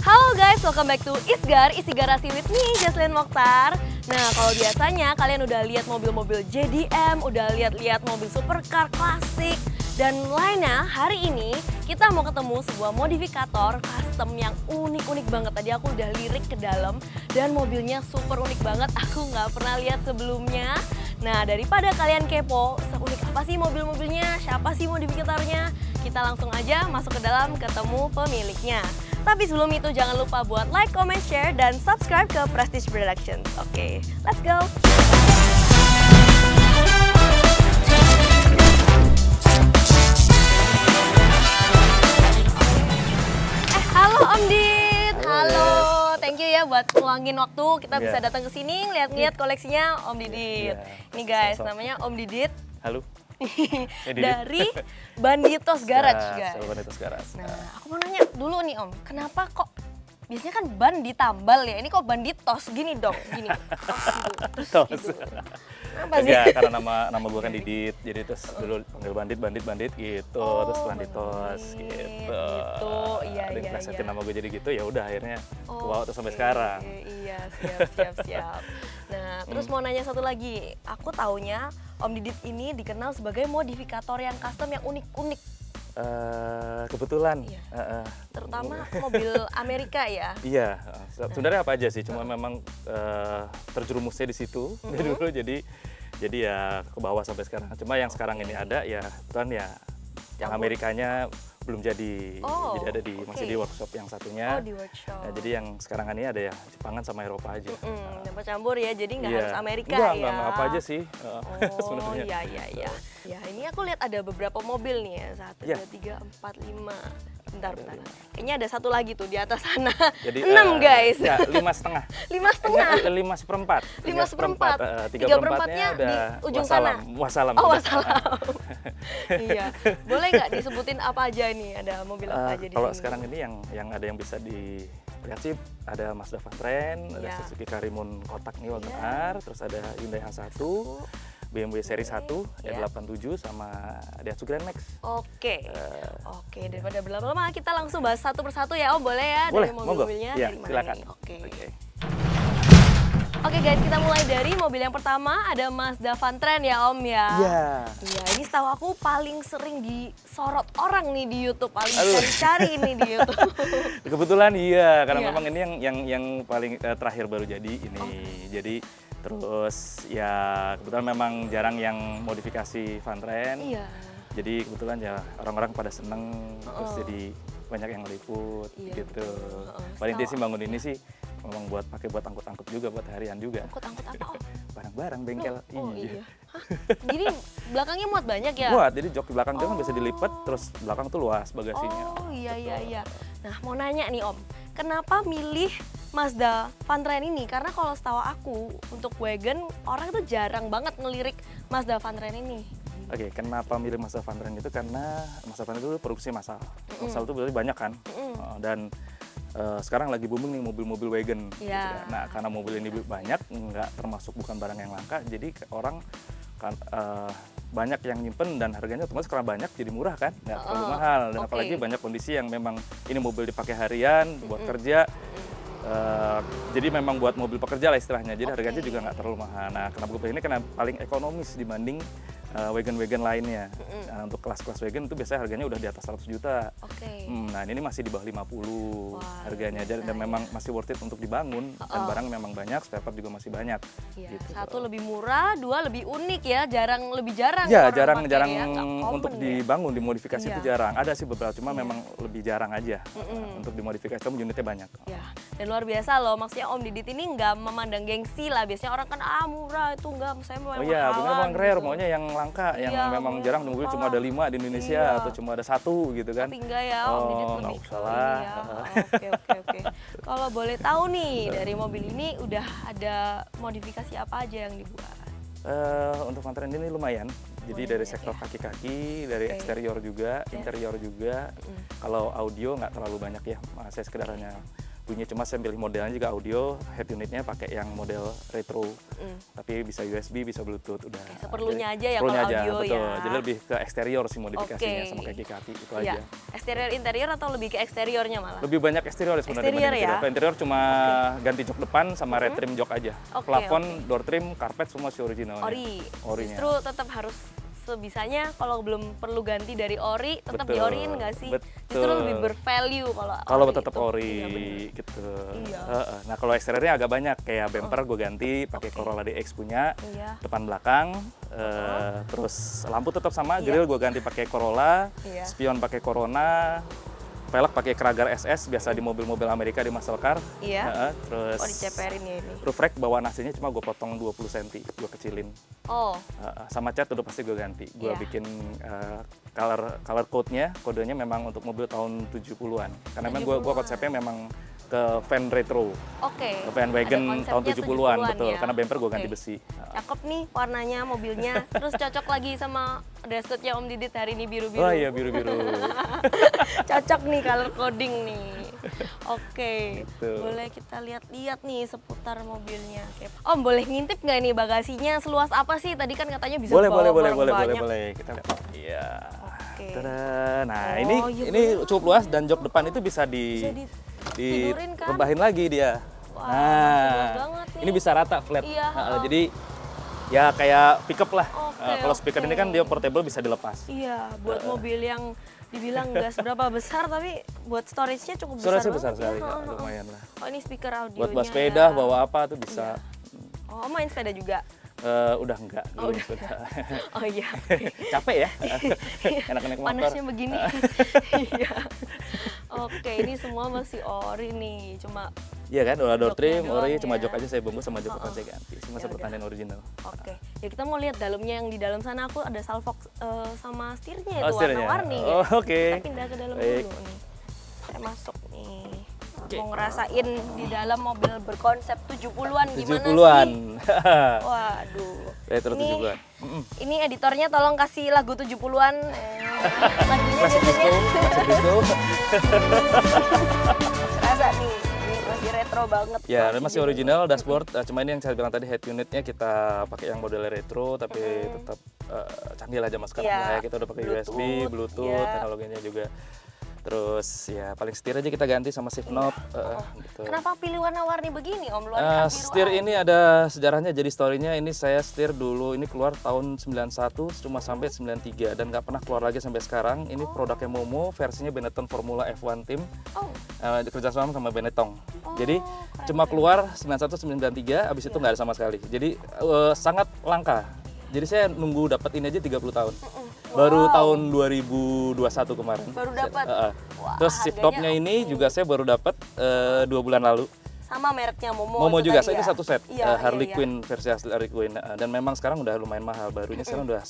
Halo guys, welcome back to Isgar, Isi Garasi with me, Jaslyn Mokhtar. Nah, kalau biasanya kalian udah lihat mobil-mobil JDM, udah lihat-lihat mobil supercar klasik, dan lainnya, hari ini kita mau ketemu sebuah modifikator custom yang unik-unik banget. Tadi aku udah lirik ke dalam, dan mobilnya super unik banget, aku nggak pernah lihat sebelumnya. Nah, daripada kalian kepo, seunik apa sih mobil-mobilnya, siapa sih modifikatornya, kita langsung aja masuk ke dalam ketemu pemiliknya. Tapi sebelum itu jangan lupa buat like, comment, share, dan subscribe ke Prestige Productions. Oke, let's go! Halo Om Dit! Halo! Thank you ya buat ngeluangin waktu, kita bisa datang ke sini ngeliat-ngeliat koleksinya Om Didit. Ini guys, namanya Om Didit. Halo. Dari Banditos Garage, guys. Banditos Garage. Nah, aku mau nanya dulu nih Om, kenapa kok biasanya kan ban ditambal ya, ini kok Banditos gini dong, gini. Tos. Gitu. Kenapa sih? Ya, karena nama gue kan Didit, jadi terus dulu panggil bandit gitu, terus Banditos gitu. Iya, ada yang iya. plesetin nama gue jadi gitu, ya udah akhirnya kebawa terus sampai sekarang. Iya, siap. Nah, terus mau nanya satu lagi, aku taunya Om Didit ini dikenal sebagai modifikator yang custom yang unik-unik. Kebetulan. Iya. Terutama mobil Amerika ya. Iya, sebenarnya apa aja sih, cuma memang terjerumusnya di situ dari dulu, jadi ya ke bawah sampai sekarang. Cuma yang sekarang ini ada ya, kebetulan ya yang Amerikanya belum jadi, jadi ada masih di workshop yang satunya. Di workshop. Nah, jadi yang sekarang ini ada ya Jepangan sama Eropa aja. Campur campur ya, jadi nggak harus Amerika enggak apa aja sih sebenarnya. Iya. Ya, ini aku lihat ada beberapa mobil nih ya, 1, 2, 3, 4, 5. Bentar. Kayaknya ada satu lagi tuh di atas sana. Jadi 6 guys. Ya, 5,5. 5,5. 5 seperempat. 5 seperempat. 3 perempatnya di ujung sana. Wassalam. Oh, wassalam. Iya. Boleh nggak disebutin apa aja ini? Ada mobil apa aja di kalau sini? sekarang ini yang ada yang bisa dilihat sih ada Mazda Vantrend, ada Suzuki Karimun kotak nih warna terus ada Hyundai H1, BMW seri 1, E87 sama Daihatsu Grand Max. Oke, daripada berlama-lama kita langsung bahas satu persatu ya Om, boleh ya? Boleh, dari mobil-mobilnya ya, dari mana silakan. nih? Oke guys, kita mulai dari mobil yang pertama, ada Mazda Vantrend ya Om ya? Iya, ini setahu aku paling sering disorot orang nih di YouTube, paling cari ini di YouTube. Kebetulan iya, karena memang ini yang paling terakhir baru jadi ini. Jadi terus ya kebetulan memang jarang yang modifikasi Vantrend. Iya. Jadi kebetulan ya orang-orang pada seneng, terus jadi banyak yang meliput gitu. Paling dia sih bangun ini sih memang buat angkut-angkut juga, buat harian juga. Angkut-angkut apa Om? Barang-barang bengkel. Iya. Jadi belakangnya muat banyak ya? Muat, jadi jok di belakang itu kan bisa dilipat, terus belakang tuh luas bagasinya. Oh iya. Nah mau nanya nih Om, kenapa milih Mazda Vantrend ini? Karena kalau setahu aku untuk wagon orang itu jarang banget ngelirik Mazda Vantrend ini. Oke, kenapa milih Mazda Vantrend itu? Karena Mazda Vantrend itu produksi massal. Massal itu berarti banyak kan, dan sekarang lagi booming nih mobil-mobil wagon. Gitu ya. Nah, karena mobil ini banyak, bukan barang yang langka, jadi orang kan banyak yang nyimpen dan harganya otomatis karena banyak jadi murah kan, nggak terlalu mahal. Dan apalagi banyak kondisi yang memang ini mobil dipakai harian, buat kerja. Jadi memang buat mobil pekerja lah istilahnya, jadi harganya juga nggak terlalu mahal. Nah, kenapa gue pilih ini? Karena paling ekonomis dibanding wagon-wagon lainnya. Nah, untuk kelas-kelas wagon itu biasanya harganya udah di atas 100 juta. Nah, ini masih di bawah 50 harganya aja, dan memang masih worth it untuk dibangun. Dan barang memang banyak, spare part juga masih banyak. Gitu. Satu lebih murah, dua lebih unik ya, lebih jarang. Ya, jarang untuk dibangun, dimodifikasi itu jarang. Ada sih beberapa, cuma memang lebih jarang aja untuk dimodifikasi, tapi unitnya banyak. Dan luar biasa loh, maksudnya Om Didit ini nggak memandang gengsi lah. Biasanya orang kan murah itu enggak, saya mau yang mahalan. Bener memang rare, maunya yang langka, yang memang jarang mobil cuma ada 5 di Indonesia atau cuma ada 1 gitu kan. Tapi enggak ya, Om Didit lebih nggak usah lah. Oke. Kalau boleh tahu nih, dari mobil ini udah ada modifikasi apa aja yang dibuat? Untuk Vantrend ini lumayan. Jadi dari sektor kaki-kaki, dari eksterior juga, interior juga. Kalau audio nggak terlalu banyak ya, saya sekedar hanya bunyi, cuma saya pilih modelnya juga audio, head unitnya pakai yang model retro, tapi bisa USB, bisa Bluetooth, udah. Seperlunya aja ya kalau audio betul. ya. Jadi lebih ke eksterior sih modifikasinya sama kaki-kaki itu aja. Eksterior interior atau lebih ke eksteriornya malah? Lebih banyak eksterior sebenarnya. Eksterior ya? Kalau interior cuma ganti jok depan sama red trim jok aja. Plafon, door trim, karpet semua si original. Orinya. Justru tetap harus sebisanya kalau belum perlu ganti dari ori tetap di oriin nggak sih? Justru lebih bervalue kalau tetap ori gitu. Nah kalau eksteriornya agak banyak, kayak bumper gue ganti pakai Corolla DX punya, depan belakang, terus lampu tetap sama, grill gue ganti pakai Corolla, spion pakai Corona, velg pakai Kragar SS biasa di mobil-mobil Amerika di muscle car. Terus diceperin ya ini. Roof rack bawah AC-nya cuma gue potong 20 cm, gue kecilin. Sama cat udah pasti gue ganti. Gue bikin color kodenya memang untuk mobil tahun 70-an. Karena memang gue konsepnya memang ke van retro. Ke van wagon tahun 70-an, betul. Ya? Karena bumper gue ganti besi. Cakep nih warnanya mobilnya. Terus cocok lagi sama dress code-nya Om Didit hari ini biru-biru. Oh iya, biru-biru. Cocok nih color coding nih. Gitu. Boleh kita lihat-lihat nih seputar mobilnya. Om, boleh ngintip nggak nih bagasinya seluas apa sih? Tadi kan katanya bisa boleh. banyak. Kita lihat. Iya. Nah, ini cukup luas dan jok depan itu bisa direbahin lagi dia. Ini bisa rata flat. Jadi ya kayak pickup lah. Kalau speaker ini kan dia portable, bisa dilepas. Iya, buat mobil yang dibilang nggak seberapa besar, tapi buat storage-nya cukup besar. Storage-nya besar sekali, lumayan lah. Ini speaker audionya. Buat bawa sepeda, bawa apa tuh bisa. Main sepeda juga? Udah enggak. Oh iya. Capek ya? Enak-enak motor. Panasnya begini. Iya. Ini semua masih ori nih, cuma. Iya kan, udah door trim, ori, cuma jok aja saya bungkus sama jok depan saya ganti. Semua seperti original. Ya kita mau lihat dalamnya, yang di dalam sana aku ada salvox sama setirnya itu warna-warni. Kita pindah ke dalam dulu nih. Saya masuk nih. Mau ngerasain di dalam mobil berkonsep 70-an gimana 70-an. sih? Waduh. Retro 70-an. Ini editornya tolong kasih lagu 70-an. Lagunya biasanya. Terasa nih, ini masih retro banget. Ya, masih original dashboard. Cuma ini yang saya bilang tadi, head unitnya kita pakai yang model retro, tapi tetap canggih lah zaman sekarang. Kita udah pakai USB, Bluetooth, teknologinya juga. Terus ya paling setir aja kita ganti sama shift knob. Gitu. Kenapa pilih warna-warni begini Om? Setir ini ada sejarahnya, jadi story-nya ini saya setir dulu, ini keluar tahun 91 cuma sampai 93 dan nggak pernah keluar lagi sampai sekarang. Ini produknya Momo, versinya Benetton Formula F1 Team, kerjasama sama Benetton. Jadi cuma keluar 91-93, abis itu nggak ada sama sekali. Jadi sangat langka. Jadi saya nunggu dapat ini aja 30 tahun. Baru tahun 2021 kemarin. Baru dapat. Terus shift topnya ini juga saya baru dapat 2 bulan lalu. Sama mereknya Momo. Momo juga, ini satu set. Harley Quinn, versi asli Harley Quinn. Dan memang sekarang udah lumayan mahal. Barunya sekarang udah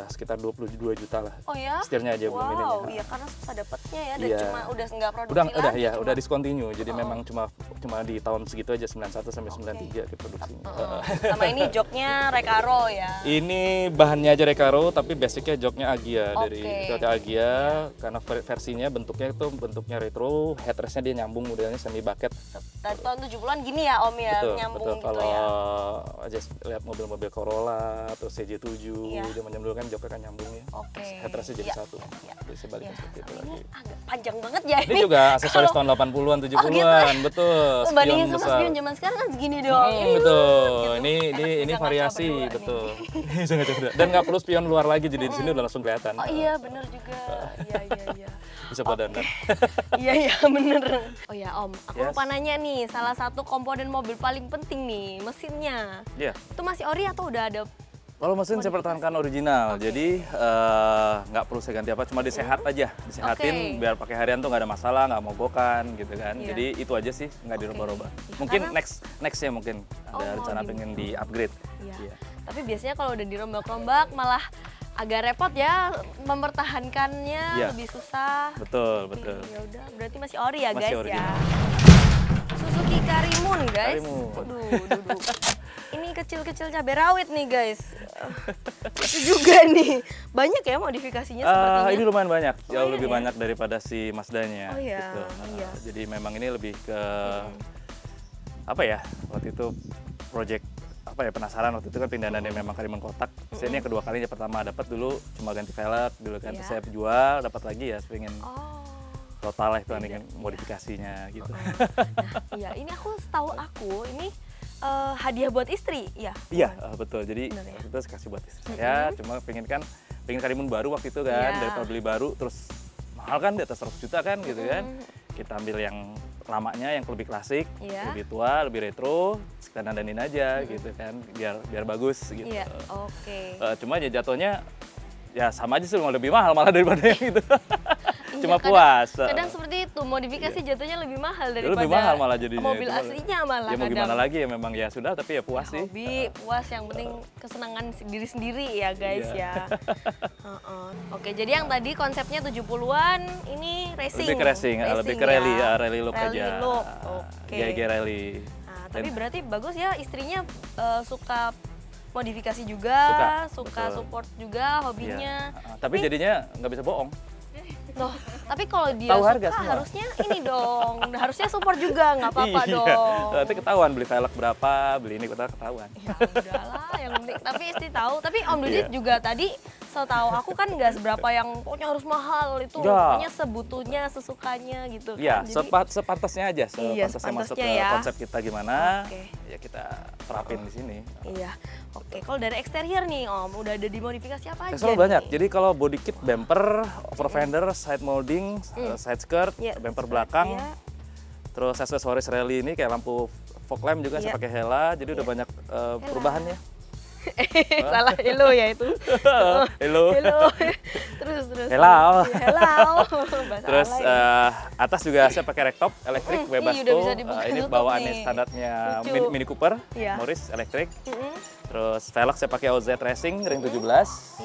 sekitar 22 juta lah. Oh ya? Setirnya aja belum ininya. Iya, karena susah dapatnya ya. Dan cuma udah nggak produksi lagi. Udah discontinue. Jadi memang cuma di tahun segitu aja, 91 sampai 93 produksinya. Sama ini joknya Recaro ya? Ini bahannya aja Recaro, tapi basicnya joknya Agia. Dari joknya Agia, karena versinya bentuknya retro, headrestnya dia nyambung, modelnya semi bucket. Tahun 70-an gini ya Om ya, nyambung gitu ya. Kalau aja lihat mobil-mobil Corolla atau CJ7, zaman dulu kan joknya kan nyambung ya. Headrestnya jadi satu. Jadi sebaliknya seperti itu lagi. Agak panjang banget ya ini. Ini juga aksesoris tahun 80-an, 70-an, betul. Bandingin sama spion zaman sekarang kan segini doang. Betul. Ini variasi, betul. Dan nggak perlu spion luar lagi, jadi di sini udah langsung kelihatan. Oh iya, bener juga. Iya. Bisa padangan. Iya bener. Oh ya Om, aku lupa nanya nih, salah satu komponen mobil paling penting nih, mesinnya. Itu masih ori atau udah ada? Kalau mesin saya pertahankan original, jadi nggak perlu saya ganti apa, cuma disehat aja, disehatin biar pakai harian tuh nggak ada masalah, nggak mogokan gitu kan. Jadi itu aja sih, nggak dirubah-rubah. Mungkin nextnya mungkin ada rencana pengen di upgrade. Tapi biasanya kalau udah dirombak-rombak malah agak repot ya, mempertahankannya lebih susah. Betul. Ya udah, berarti masih ori ya guys ya. Suzuki Karimun guys. Waduh. ini kecil-kecil cabai rawit nih guys. Itu juga nih. Banyak ya modifikasinya sepertinya? Ini lumayan banyak, jauh lebih banyak daripada si Mazdanya. Oh iya, gitu. iya. Jadi memang ini lebih ke apa ya, waktu itu project apa ya, penasaran waktu itu kan pindahan dari memang Karimun Kotak. Saya ini yang kedua kalinya, pertama dapat dulu cuma ganti velg dulu kan, terus saya jual dapat lagi ya, pengen total lah itu modifikasinya gitu. Nah, iya, ini setahu aku ini hadiah buat istri, ya? Iya, betul. Jadi waktu itu kasih buat istri saya, cuma pengen Karimun baru waktu itu kan, daripada beli baru terus mahal kan, di atas 100 juta kan gitu kan. Kita ambil yang lamanya, yang lebih klasik, lebih tua, lebih retro, kita dandanin aja gitu kan, biar bagus gitu. Iya, oke. Cuma ya jatuhnya ya sama aja sih, lebih mahal malah daripada yang itu. Cuma kadang, puas. Kadang seperti itu, modifikasi jatuhnya lebih mahal daripada lebih mahal malah jadinya, mobil aslinya malah. Ya mau gimana lagi ya, memang ya sudah, tapi ya puas sih. Hobi, puas, yang penting kesenangan diri sendiri ya guys ya. Oke, jadi yang tadi konsepnya 70-an, ini racing. Lebih ke racing, lebih ke rally ya, rally look rally aja. Look. Oke. GG rally. Nah, tapi berarti bagus ya, istrinya suka modifikasi juga, suka support juga hobinya. Ya. Tapi jadinya nggak bisa bohong. Loh, tapi kalau dia tahu suka harga semua. Harusnya ini dong, harusnya support juga, nggak apa-apa dong. Nanti ketahuan beli velg berapa, beli ini ketahuan. Ya udahlah, yang penting. Tapi istri tahu, tapi Om Dudit juga tadi setahu aku kan nggak seberapa yang pokoknya harus mahal itu, pokoknya sebutuhnya, sesukanya gitu. Iya, kan? Sepantasnya aja, sepantasnya masuk ke konsep kita gimana, ya kita terapin di sini. Iya, oke. Kalau dari eksterior nih Om, udah ada dimodifikasi apa aja? Selalu banyak. Jadi kalau body kit, bumper, over fender, side molding, side skirt, bumper belakang, terus aksesoris rally ini kayak lampu fog lamp juga saya pakai Hella, jadi udah banyak perubahannya. Salah, hello ya itu. Hello. Terus. Hello. Terus ya. atas juga saya pakai ragtop elektrik Webasto. Ini bawaannya standarnya Mini Cooper, Morris elektrik. Terus velg saya pakai OZ Racing ring 17.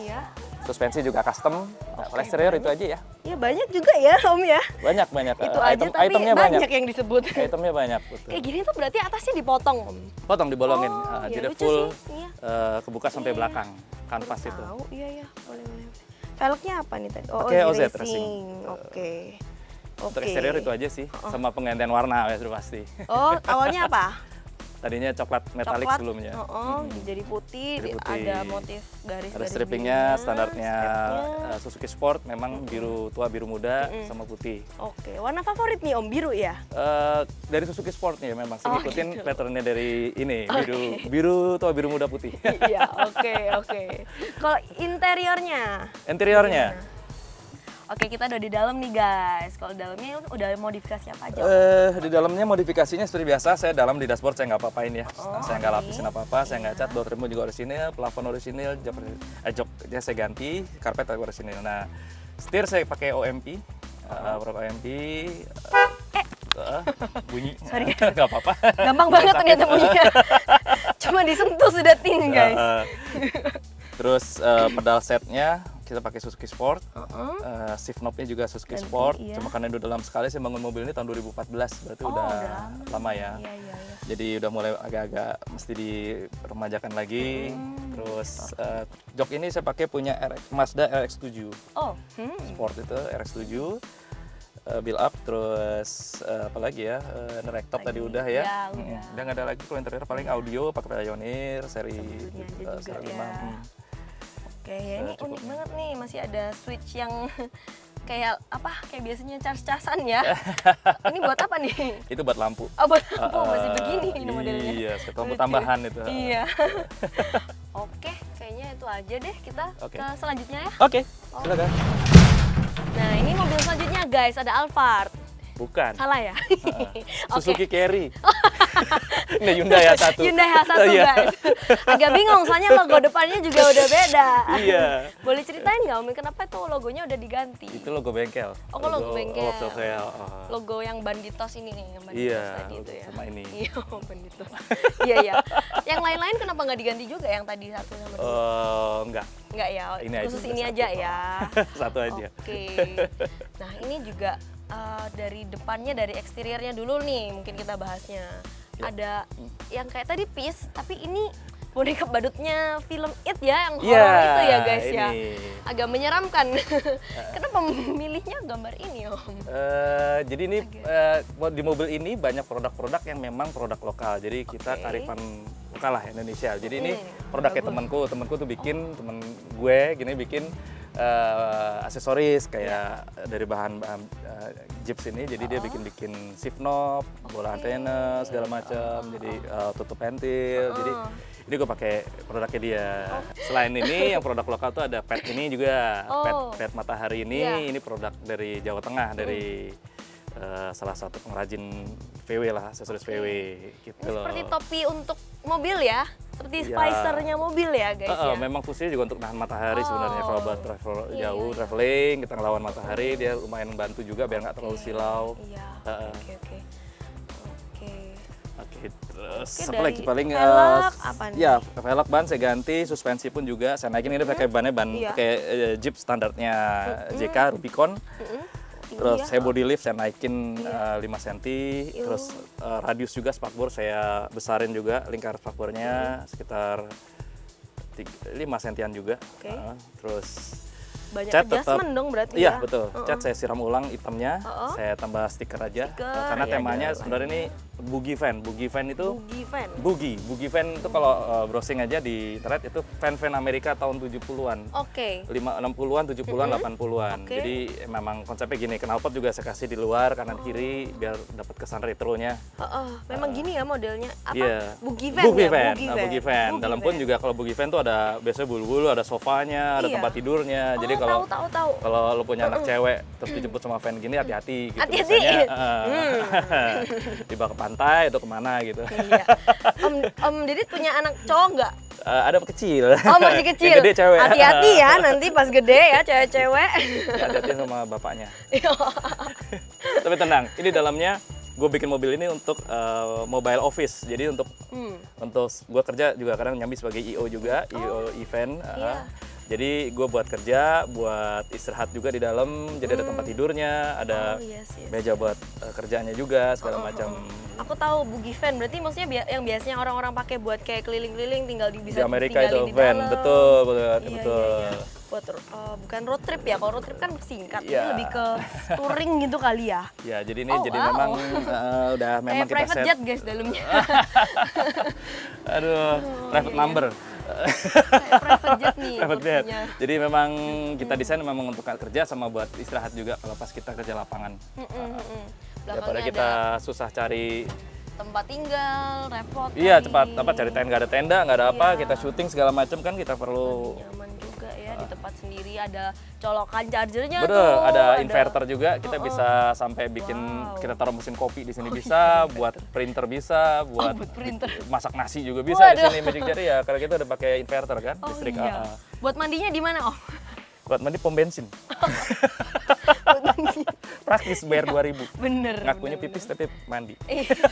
Iya. Suspensi juga custom. Kalau eksterior itu aja ya. Iya, banyak juga ya Om ya. Banyak. Itu aja tapi itemnya banyak yang disebut. Itemnya banyak, betul. Kayak gini tuh berarti atasnya dipotong Om. Potong, dibolongin. Iya, jadi full kebuka sampai belakang. Kanvas itu. Iya, boleh. Velgnya apa nih tadi? Pakai OZ Racing. Oke. Untuk eksterior itu aja sih, sama penggantian warna ya sudah pasti. Oh, awalnya apa? Tadinya coklat metalik sebelumnya. Jadi putih, ada motif garis-garis. Ada strippingnya, standarnya Suzuki Sport, memang biru tua, biru muda, sama putih. Oke, warna favorit nih Om, biru ya? Dari Suzuki Sport nih memang, ngikutin patternnya dari ini, biru tua, biru muda, putih. Iya, oke. Kalau interiornya? Oke, kita udah di dalam nih guys. Kalau dalamnya udah modifikasi apa aja? Di dalamnya modifikasinya seperti biasa. Saya dalam di dashboard saya nggak apa-apain ya. Saya nggak lapisin apa-apa, saya nggak cat. Door remote juga orisinil, plafon orisinil, joknya saya ganti, karpet orisinil. Nah, setir saya pakai OMP, OMP. Bunyi. Sorry. Nggak apa-apa. Gampang banget ternyata bunyinya. Cuma disentuh sudah ting guys. Terus pedal setnya kita pakai Suzuki Sport, shift knob-nya juga Suzuki Sport. Cuma karena udah dalam sekali saya bangun mobil ini tahun 2014, berarti udah lama ya. Iya. Jadi udah mulai agak-agak mesti diremajakan lagi. Terus jok ini saya pakai punya Mazda RX-7. Sport itu RX-7. Build up, terus apa lagi ya, ragtop tadi udah ya. Udah nggak ada lagi. Kalau interior paling audio pakai Pioneer seri 5. Oke, ini unik banget nih, masih ada switch yang kayak apa? Kayak biasanya charge-chargean ya. Ini buat apa nih? Itu buat lampu. Oh, buat lampu, masih begini ini modelnya. Iya, lampu tambahan itu. Iya. Oke, kayaknya itu aja deh, kita ke selanjutnya ya. Oke, silakan. Nah, ini mobil selanjutnya guys, ada Alphard. Bukan. Salah ya? Suzuki Carry. Ini Hyundai H1. Hyundai H1 guys. Agak bingung soalnya logo depannya juga udah beda. Iya. Boleh ceritain nggak Om, kenapa tuh logonya udah diganti? Itu logo bengkel. Oh, logo bengkel. Oh. Logo yang Banditos ini nih, yang Banditos tadi itu ya. Sama ini. Iya, Banditos. Iya. Yang lain-lain kenapa nggak diganti juga yang tadi 1 sama 2? Enggak. Enggak ya, khusus ini aja ya. Satu aja. Oke. Nah, ini juga dari depannya, dari eksteriornya dulu nih mungkin kita bahasnya. ada yang kayak tadi Peace, tapi ini boneka badutnya film It ya, yang horor itu ya guys ya. Agak menyeramkan. Kenapa memilihnya gambar ini Om? Jadi ini di mobil ini banyak produk-produk yang memang produk lokal. Jadi kita kearifan lokal lah Indonesia. Jadi ini produknya temanku tuh bikin, temen gue gini bikin aksesoris kayak dari bahan Jeeps ini. Jadi dia bikin shift knob, bola antena segala macam. Jadi tutup pentil. Jadi ini gue pakai produknya dia. Selain ini yang produk lokal tuh ada pet ini juga, pet matahari ini produk dari Jawa Tengah, dari salah satu pengrajin VW lah, aksesoris VW gitu loh. Seperti topi untuk mobil ya, seperti Spicer-nya mobil ya guys ya. Memang fungsinya juga untuk nahan matahari sebenarnya. Kalau buat jauh traveling kita ngelawan matahari, dia lumayan bantu juga biar nggak terlalu silau. Terus apa lagi paling velg ban saya ganti, suspensi pun juga saya naikin. Ini pakai bannya pakai Jeep standarnya JK Rubicon. Terus saya body lift saya naikin 5 cm. Terus radius juga spakbor saya besarin juga, lingkar spakbornya sekitar 5 cm juga. Terus banyak cat adjustment dong berarti ya? Iya betul, cat saya siram ulang hitamnya, saya tambah stiker aja. Karena temanya sebenarnya ini boogie van itu boogie van itu kalau browsing aja di internet itu van Amerika tahun 70-an. 60-an, 70-an, 80-an. Jadi memang konsepnya gini, knalpot juga saya kasih di luar kanan kiri biar dapat kesan retronya. Memang gini ya modelnya. Boogie van. Dalam pun juga kalau boogie van tuh ada biasanya bulu-bulu, ada sofanya, ada tempat tidurnya. Jadi kalau lo punya anak cewek terus dijemput sama van gini, hati-hati gitu. Biasanya dibawa ke pantai atau kemana gitu. Om Didit punya anak cowok nggak? Ada kecil. Masih kecil. Yang gede cewek. Hati-hati ya nanti pas gede ya cewek-cewek. Hati-hati sama bapaknya. Tapi tenang, ini dalamnya gue bikin mobil ini untuk mobile office. Jadi untuk gue kerja juga kadang nyambi sebagai IO juga, IO event. Jadi gue buat kerja, buat istirahat juga di dalam. Jadi ada tempat tidurnya, ada meja buat kerjanya juga segala macam. Aku tahu boogie van, berarti maksudnya yang biasanya orang-orang pakai buat kayak keliling-keliling, tinggal bisa di Amerika itu di van, dalam. betul. Buat bukan road trip ya, kalau road trip kan singkat, ini lebih ke touring gitu kali ya. Ya, jadi ini memang udah memang kita private jet guys dalamnya. Aduh, private number. Private jet nih. Private jet. Jadi memang kita desain memang untuk kerja sama buat istirahat juga kalau pas kita kerja lapangan. Daripada kita susah cari tempat tinggal, repot. Iya, cepat cari tenda, nggak ada tenda, nggak ada apa, kita syuting segala macam kan kita perlu nyaman juga ya di tempat sendiri, ada colokan chargernya. Betul, ada inverter juga, kita bisa sampai bikin kita taruh mesin kopi di sini bisa, buat printer bisa, buat masak nasi juga bisa di sini Magic Jar ya, karena kita udah pakai inverter kan, listrik. Buat mandinya di mana Om? Buat mandi pom bensin. Praktis, bayar 2.000. Bener. Ngakunya pipis tapi mandi. Kita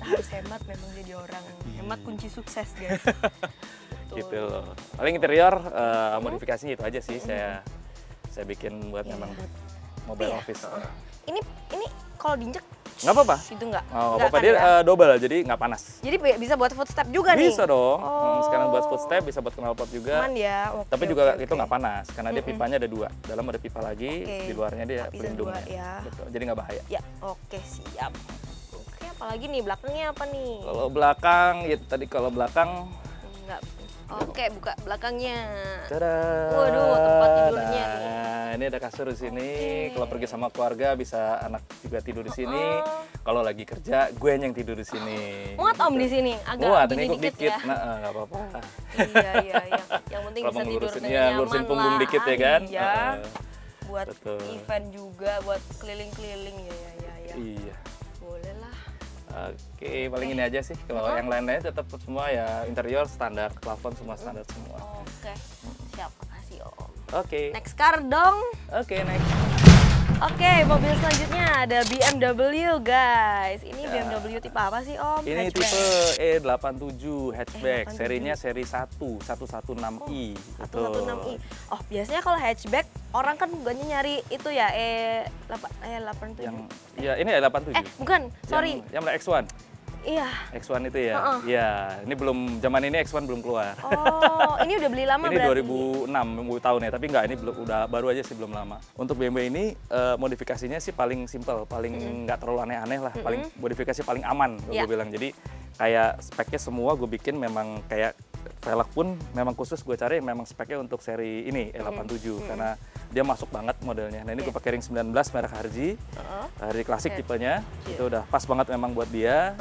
harus hemat memang jadi orang. Hemat kunci sukses guys. Gitu loh. Paling interior modifikasinya itu aja sih saya bikin buat memang buat mobile office. Ini kalau diinjek nggak apa-apa. Itu nggak apa-apa, dia double jadi nggak panas. Jadi bisa buat footstep juga nih? Bisa dong. Sekarang buat footstep bisa buat knalpot juga. Aman ya. Tapi juga itu nggak panas karena dia pipanya ada 2. Dalam ada pipa lagi, di luarnya dia pelindung. Betul. Jadi nggak bahaya. Ya, siap. Apalagi nih belakangnya apa nih? Kalau belakang, ya tadi kalau belakang enggak. Buka belakangnya. Tada. Waduh, tempat tidurnya nih. Ini ada kasur di sini. Kalau pergi sama keluarga bisa anak juga tidur di sini. Kalau lagi kerja, gue yang tidur di sini. Muat Om di sini, agak dikit ya. Nah, nggak apa-apa. Iya. Yang penting bisa tidur dengan nyaman lah. Ngurusin punggung dikit ya kan. Iya. Buat event juga, buat keliling-keliling ya. Iya. Boleh lah. Oke, paling ini aja sih. Kalau yang lain-lain tetap semua ya interior standar, plafon semua standar semua. Oke, siap. Makasih Om. Oke. Next car dong. Oke, next. Oke, mobil selanjutnya ada BMW guys. Ini BMW tipe apa sih Om? Ini hatchback. tipe E87 hatchback, serinya seri 1, 116i. 116i. Oh, biasanya kalau hatchback orang kan banyak nyari itu ya E87. Ya ini E87. Bukan, sorry. Yang X1. Iya. X1 itu ya. Iya, ini belum zaman ini X1 belum keluar. Oh, ini udah beli lama ini berarti. 2006 tahun ya, tapi enggak, ini udah baru aja sih, belum lama. Untuk BMW ini modifikasinya sih paling simple, paling nggak terlalu aneh-aneh lah, paling modifikasi paling aman gue bilang. Jadi kayak speknya semua gue bikin memang kayak velg pun memang khusus gue cari memang speknya untuk seri ini E87 karena dia masuk banget modelnya. Nah ini gue pakai ring 19 merek Harji, Harji klasik tipenya, itu udah pas banget memang buat dia.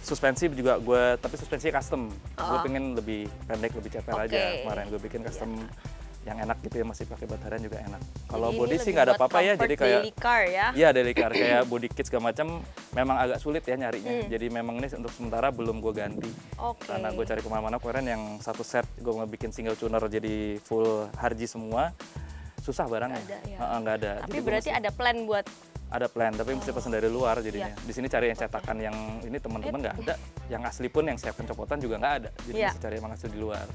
Suspensi juga tapi suspensinya custom. Gue pengen lebih pendek, lebih ceper aja. Kemarin gue bikin custom yang enak gitu ya, masih pakai bataran juga enak. Kalau body sih nggak ada apa-apa ya, jadi kayak daily car ya. Iya, daily car kayak body kit segala macam memang agak sulit ya nyarinya. Jadi memang ini untuk sementara belum gue ganti. Karena gue cari kemana-mana kemarin yang satu set gue ngebikin single tuner jadi full Harji semua. Susah barangnya. Nggak ada. Tapi jadi berarti ada plan buat tapi mesti pesan dari luar jadinya. Di sini cari yang cetakan yang ini teman-teman nggak ada. Yang asli pun yang siap pencopotan juga nggak ada. Jadi mesti cari yang asli di luar.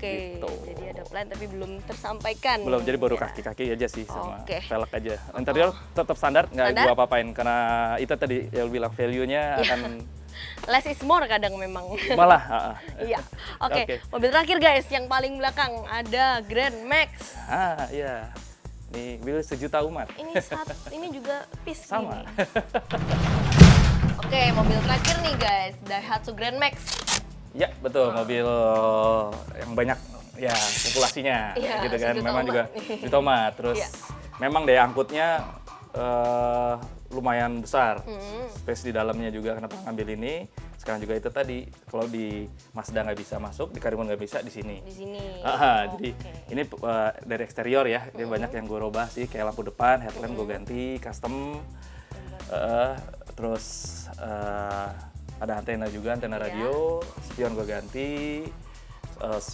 Gitu. Jadi ada plan tapi belum tersampaikan. Belum, jadi baru kaki-kaki aja sih sama velg aja. Interior tetap standar, nggak gua apa-apain karena itu tadi yang bilang value-nya akan less is more kadang memang. Malah. Iya. Oke. Mobil terakhir guys, yang paling belakang ada Grand Max. Iya. Nih, mobil sejuta umat. Ini juga PIS sama. Oke, mobil terakhir nih guys, Daihatsu Grand Max. Ya, betul. Mobil yang banyak ya populasinya gitu kan. Memang juga juta umat. Terus memang daya angkutnya lumayan besar. Space di dalamnya juga kenapa ngambil ini. Sekarang juga itu tadi, kalau di Mazda nggak bisa masuk, di Karimun nggak bisa, di sini. Jadi ini dari eksterior ya, dia banyak yang gue rubah sih, kayak lampu depan, headlamp gue ganti, custom. Terus ada antena juga, antena radio, spion gue ganti.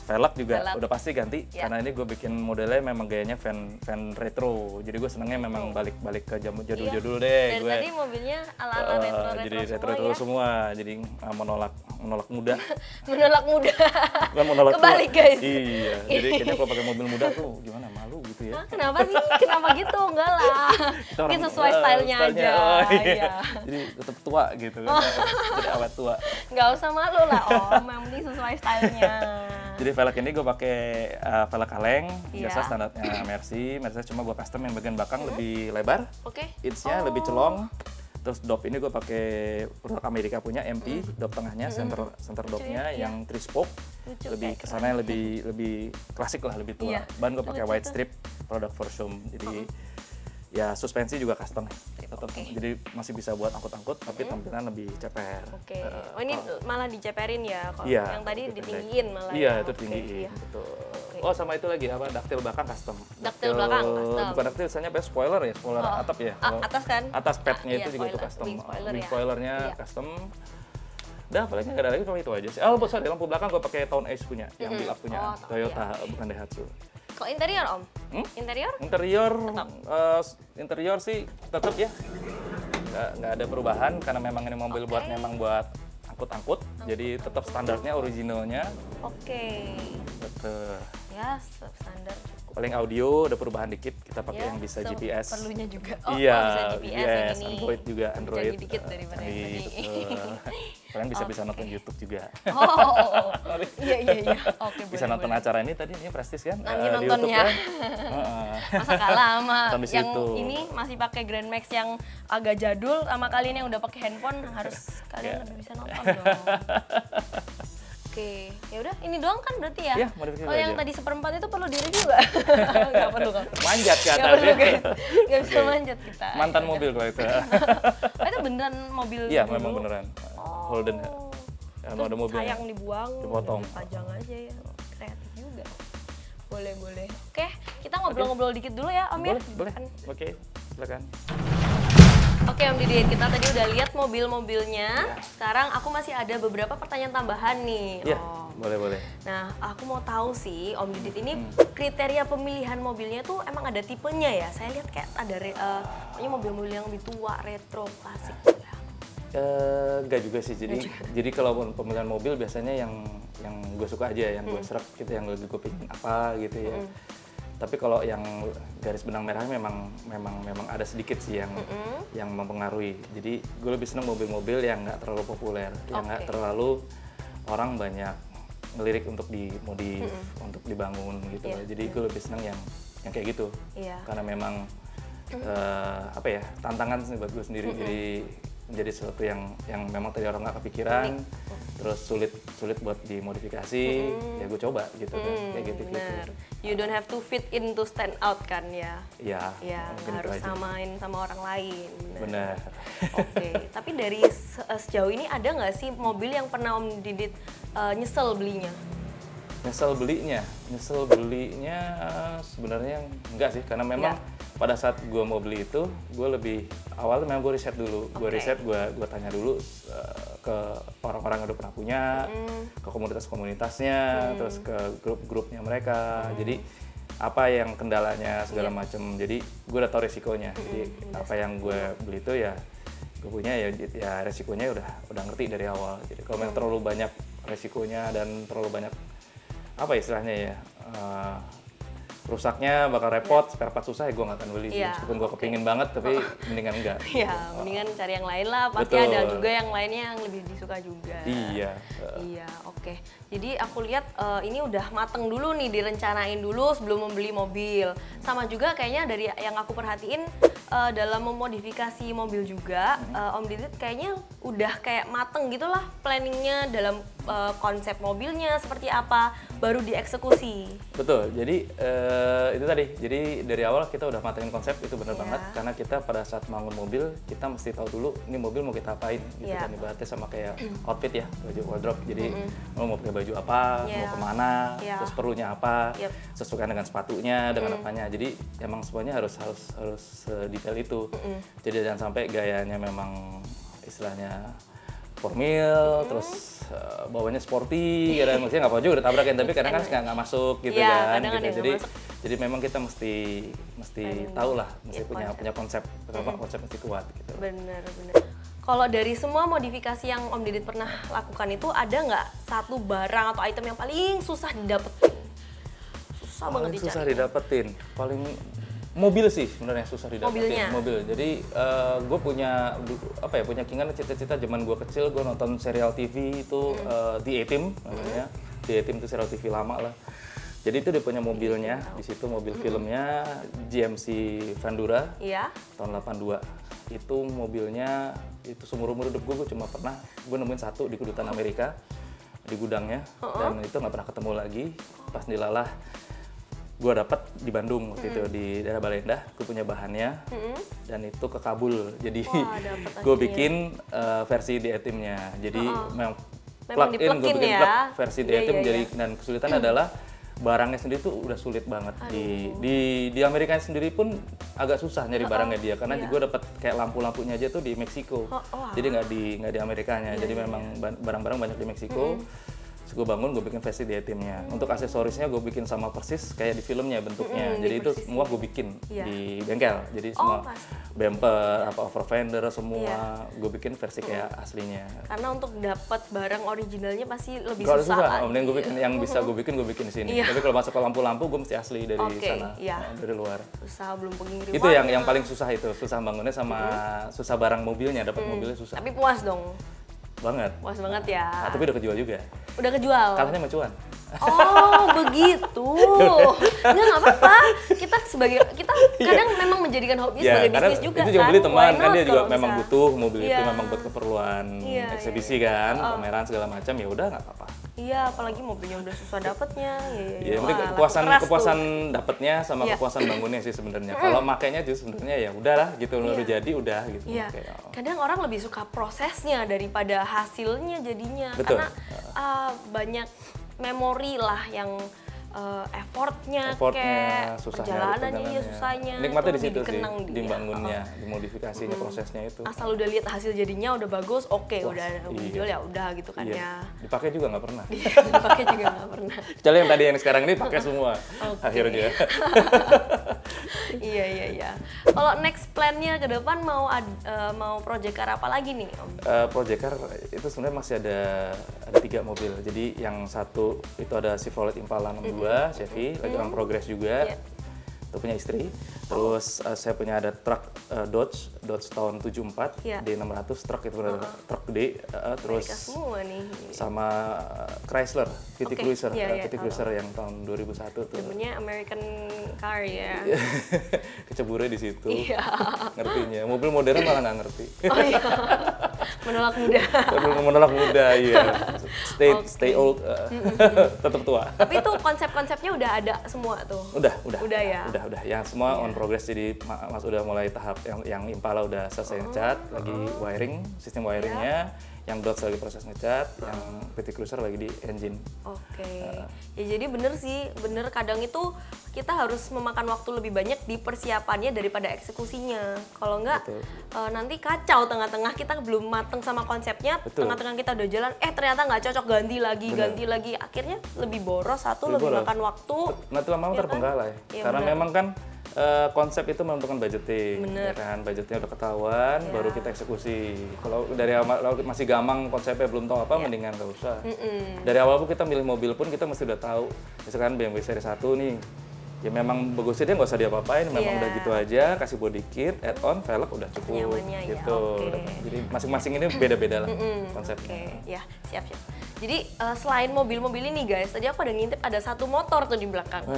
Velg juga udah pasti ganti karena ini gue bikin modelnya memang gayanya van retro, jadi gue senengnya memang balik ke jadul-jadul deh. Dari tadi mobilnya ala-ala retro jadi retro semua, jadi menolak muda. Menolak kebalik tua. Guys. Iya, jadi kayaknya kalau pakai mobil muda tuh gimana, malu gitu ya. Kenapa sih? Kenapa gitu? Enggak lah. Mungkin sesuai stylenya aja. Iya. Jadi tetap tua gitu kan. Jadi awet tua. Nggak usah malu lah Om, yang penting sesuai stylenya. Jadi velg ini gue pakai velg kaleng, biasa standarnya Mercy cuma gue custom yang bagian belakang lebih lebar, hitch-nya lebih celong. Terus dop ini gue pakai produk Amerika punya MP, dop tengahnya, center dopnya yang 3 spoke, lebih kesannya lebih klasik lah, lebih tua. Ban gue pakai white strip, produk Forsum. Jadi ya suspensi juga custom tetap, jadi masih bisa buat angkut-angkut tapi tampilan lebih ceper. Oh ini malah diceperin ya, kalau yang tadi ditinggiin malah. Iya, itu tinggiin, betul. Oh sama itu lagi apa, daktil belakang custom. Daktil belakang custom. Bukan daktil, misalnya spoiler ya, spoiler atap ya. Atas kan? Atas padnya itu juga itu custom. Wing spoilernya custom. Udah paling nggak ada lagi, cuma itu aja sih. Oh sorry, lampu belakang gue pakai Town Ace punya, yang build up punya Toyota, bukan Daihatsu. Kok interior Om? Interior sih tetap ya, nggak ada perubahan karena memang ini mobil buat angkut-angkut, jadi tetap standarnya originalnya. Betul. Ya standar. Paling audio ada perubahan dikit, kita pakai yang bisa GPS. Perlunya juga. Bisa GPS yang ini. Android juga, Android. Canggih dikit daripada yang tadi. Kalian bisa nonton YouTube juga. Iya. Bisa nonton acara ini tadi, ini Prestige kan? Nanti nontonnya. Masa kalah sama yang ini masih pakai Grand Max yang agak jadul, sama kalian yang udah pakai handphone, harus kalian lebih bisa nonton dong. Ya udah, ini doang kan berarti ya? Kalau yang tadi seperempat itu perlu di-review nggak? Nggak perlu kan? Manjat ke atas. Nggak perlu guys, nggak bisa manjat kita. Mantan mobil kalau itu. Itu beneran mobil Iya, memang beneran. Holden. Kalau ada mobil sayang dibuang, dipotong. Dipajang aja ya. Kreatif juga. Boleh. Oke, kita ngobrol-ngobrol dikit dulu ya Om ya? Boleh. Oke, silakan. Oke Om Didit, kita tadi udah lihat mobil-mobilnya. Sekarang aku masih ada beberapa pertanyaan tambahan nih. Iya, boleh. Nah, aku mau tahu sih Om Didit ini kriteria pemilihan mobilnya tuh emang ada tipenya ya? Saya lihat kayak ada mobil-mobil yang lebih tua, retro, klasik. Enggak juga sih. Jadi kalau pemilihan mobil biasanya yang gue suka aja, yang gue serap gitu, yang gue pengen apa gitu ya. Tapi kalau yang garis benang merahnya memang ada sedikit sih yang mempengaruhi. Jadi gue lebih seneng mobil-mobil yang nggak terlalu populer, yang nggak terlalu orang banyak ngelirik untuk dimodif, untuk dibangun gitu. Jadi gue lebih seneng yang kayak gitu. Karena memang apa ya, tantangan sih buat gue sendiri. Jadi menjadi sesuatu yang memang tadi orang nggak kepikiran, terus sulit buat dimodifikasi, ya gue coba gitu kan, kayak gitu. You don't have to fit in to stand out kan ya? Iya. Ya, harus samain sama orang lain. Benar. Oke, tapi dari sejauh ini ada nggak sih mobil yang pernah Om Didit nyesel belinya? Nyesel belinya sebenarnya enggak sih, karena memang pada saat gue mau beli itu, gue lebih awalnya memang gue riset dulu, gue tanya dulu ke orang-orang yang udah pernah punya, ke komunitas-komunitasnya, terus ke grup-grupnya mereka. Jadi apa yang kendalanya segala macam. Jadi gue udah tahu resikonya. Jadi apa yang gue beli itu ya gue punya ya resikonya udah ngerti dari awal. Jadi kalau memang terlalu banyak resikonya dan terlalu banyak apa istilahnya ya, rusaknya bakal repot, spare part susah, ya gue nggak akan beli sih. Meskipun gue kepingin banget, tapi mendingan enggak. Ya, mendingan cari yang lain lah. Pasti ada juga yang lainnya yang lebih disuka juga. Iya. Iya, oke. Jadi aku lihat ini udah mateng dulu nih, direncanain dulu sebelum membeli mobil. Sama juga kayaknya dari yang aku perhatiin dalam memodifikasi mobil juga, Om Didit kayaknya udah kayak mateng gitulah planningnya dalam konsep mobilnya seperti apa, baru dieksekusi. Betul, jadi itu tadi, jadi dari awal kita udah matengin konsep, itu bener banget, karena kita pada saat bangun mobil, kita mesti tahu dulu ini mobil mau kita apain, gitu kan, ibaratnya sama kayak outfit ya, baju wardrobe, jadi mau pakai baju apa, mau kemana, terus perlunya apa, sesuaikan dengan sepatunya, dengan apanya, jadi emang semuanya harus detail itu, jadi jangan sampai gayanya memang istilahnya formal, terus bawahnya sporty, kadang maksudnya nggak apa-apa juga udah tabrakin, tapi kadang kan nggak masuk gitu kan, gitu. Jadi memang kita mesti tahu lah, mesti punya konsep, kenapa konsep mesti kuat gitu. Bener. Kalau dari semua modifikasi yang Om Didit pernah lakukan itu, ada nggak satu barang atau item yang paling susah didapetin? Susah banget dicari. Susah didapetin, paling mobil sih sebenarnya susah didapetin. Mobil. Jadi gue punya keinginan cita-cita zaman gue kecil, gue nonton serial TV itu The A-Team namanya. The A-Team itu serial TV lama lah. Jadi itu dia punya mobilnya, di situ mobil filmnya GMC Vandura tahun 82. Itu mobilnya, itu seumur-umur hidup gue cuma pernah, gue nemuin satu di kedutaan Amerika, di gudangnya, dan itu nggak pernah ketemu lagi. Pas dilalah, gue dapat di Bandung waktu itu, di daerah Balendah, gue punya bahannya, dan itu ke Kabul. Jadi gue bikin versi di A-Team-nya. Jadi memang plug-in, gue bikin plug versi di A-Team. Jadi dan kesulitan adalah barangnya sendiri tuh udah sulit banget. Di Amerika sendiri pun agak susah nyari barangnya dia, karena gue dapat kayak lampu-lampunya aja tuh di Meksiko. Jadi nggak di Amerikanya. Jadi memang barang-barang banyak di Meksiko. Terus gue bangun, gue bikin versi di A-Team-nya. Untuk aksesorisnya gue bikin sama persis kayak di filmnya bentuknya. Jadi itu semua gue bikin di bengkel. Jadi semua bumper, over fender semua gue bikin versi kayak aslinya. Karena untuk dapat barang originalnya pasti lebih susah. Susah. Kemudian gue bikin yang bisa gue bikin di sini. Tapi kalau masuk ke lampu-lampu gue mesti asli dari sana, dari luar. Susah, belum pengiriman. Itu yang paling susah itu, susah bangunnya sama susah barang mobilnya, dapat mobilnya susah. Tapi puas dong. Puas banget ya. Tapi udah kejual juga. Udah kejual? Kalahnya sama cuan. Oh, begitu. Nggak apa-apa. Kita kadang memang menjadikan hobi sebagai bisnis juga itu juga kan. Beli teman kan, dia juga memang butuh mobil itu, memang buat keperluan eksebisi kan, pameran segala macam, ya udah nggak apa-apa. Iya, apalagi mobilnya udah susah dapetnya. Iya, mungkin kepuasan dapetnya sama kepuasan bangunnya sih sebenarnya. Kalau makainya justru sebenarnya ya udahlah gitu, udah jadi udah gitu. Iya. Kadang orang lebih suka prosesnya daripada hasilnya jadinya. Betul. Karena banyak memori lah yang effortnya perjalanannya, susahnya. Nikmatnya di situ sih, di bangunnya, di modifikasinya, prosesnya itu. Asal udah lihat hasil jadinya udah bagus, oke, udah dijual ya udah gitu kan ya. Dipakai juga nggak pernah. Dipakai juga nggak pernah. Kecuali yang tadi yang sekarang ini pakai semua akhirnya. Iya. Kalau next plan-nya ke depan mau project car apa lagi nih, Om? Project car itu sebenarnya masih ada 3 mobil. Jadi yang satu itu ada Chevrolet Impala 62 Chevy, lagi on progress juga. itu punya istri. Terus saya punya ada truk Dodge tahun 74, D600 truk itu truk gede. Terus semua nih. sama Chrysler, PT Cruiser, PT Cruiser yang tahun 2001 tuh. Namanya American car ya. Kecebur di situ. Ngertinya. Mobil modern malah nggak ngerti. Oh iya. Menolak muda. Menolak muda, iya. Stay old, tetap tua. Tapi itu konsep-konsepnya udah ada semua tuh. Udah ya. Udah. Yang semua on progress, jadi Mas udah mulai tahap yang Impala udah selesai ngecat, lagi wiring, sistem wiringnya. Yang Dodge lagi proses ngecat, yang PT Cruiser lagi di engine. Ya jadi bener sih, kadang itu kita harus memakan waktu lebih banyak di persiapannya daripada eksekusinya. Kalau enggak, nanti kacau tengah-tengah kita belum mateng sama konsepnya, tengah-tengah kita udah jalan, ternyata nggak cocok, ganti lagi. Akhirnya lebih boros, lebih makan waktu. Nanti lama-lama terbengkalai. Karena memang kan konsep itu menentukan budgeting, ya kan? Budgetnya udah ketahuan, baru kita eksekusi. Kalau dari awal masih gampang konsepnya belum tahu apa, mendingan nggak usah. Dari awal pun kita milih mobil pun kita mesti udah tahu. Misalkan BMW seri 1 nih, ya memang bagusnya dia nggak usah diapa-apain, memang udah gitu aja, kasih body kit, add-on, velg udah cukup. Nyamannya, gitu. Jadi masing-masing ini beda-beda lah konsepnya. Ya, siap. Jadi selain mobil-mobil ini guys, tadi aku ada ngintip ada satu motor tuh di belakang.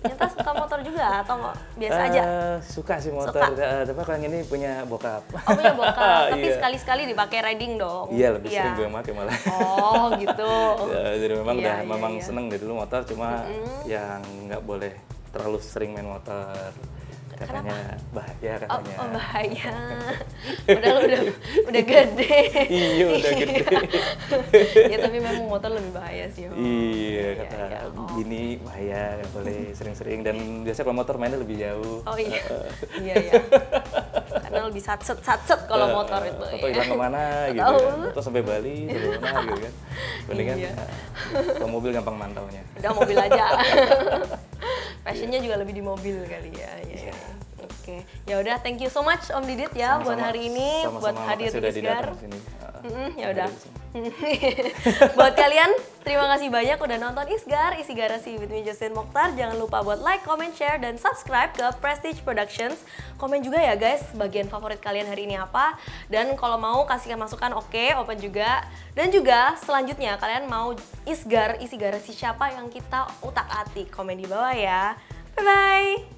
Ternyata suka motor juga atau biasa aja? Suka sih motor, tapi kalau yang ini punya bokap. Oh, punya bokap, tapi sekali-sekali dipakai riding dong? Iya, lebih sering gue pakai malah. Oh gitu. Jadi memang seneng dari dulu motor, cuma yang nggak boleh terlalu sering main motor. Katanya bahaya katanya. Oh bahaya. Padahal udah gede. Iya udah gede. Ya tapi memang motor lebih bahaya sih. Iya kata bini bahaya, nggak boleh sering-sering, dan biasanya kalau motor mainnya lebih jauh. Oh iya. Iya. Karena lebih satset kalau motor itu. Atau hilang kemana gitu kan. Atau sampai Bali, sampai mana gitu kan. Mendingan kalau mobil gampang mantaunya. Udah mobil aja. Passionnya juga lebih di mobil kali ya. Oke, ya udah, thank you so much Om Didit ya buat hari ini, buat hadir di Isgar. Ya udah. Buat kalian, terima kasih banyak udah nonton Isgar, Isi Garasi with me Jocelyn Mokhtar. Jangan lupa buat like, comment, share, dan subscribe ke Prestige Productions. Komen juga ya guys, bagian favorit kalian hari ini apa. Dan kalau mau kasihkan masukan, open juga. Dan juga selanjutnya kalian mau Isgar, Isi Garasi siapa yang kita utak-atik, komen di bawah ya. Bye-bye!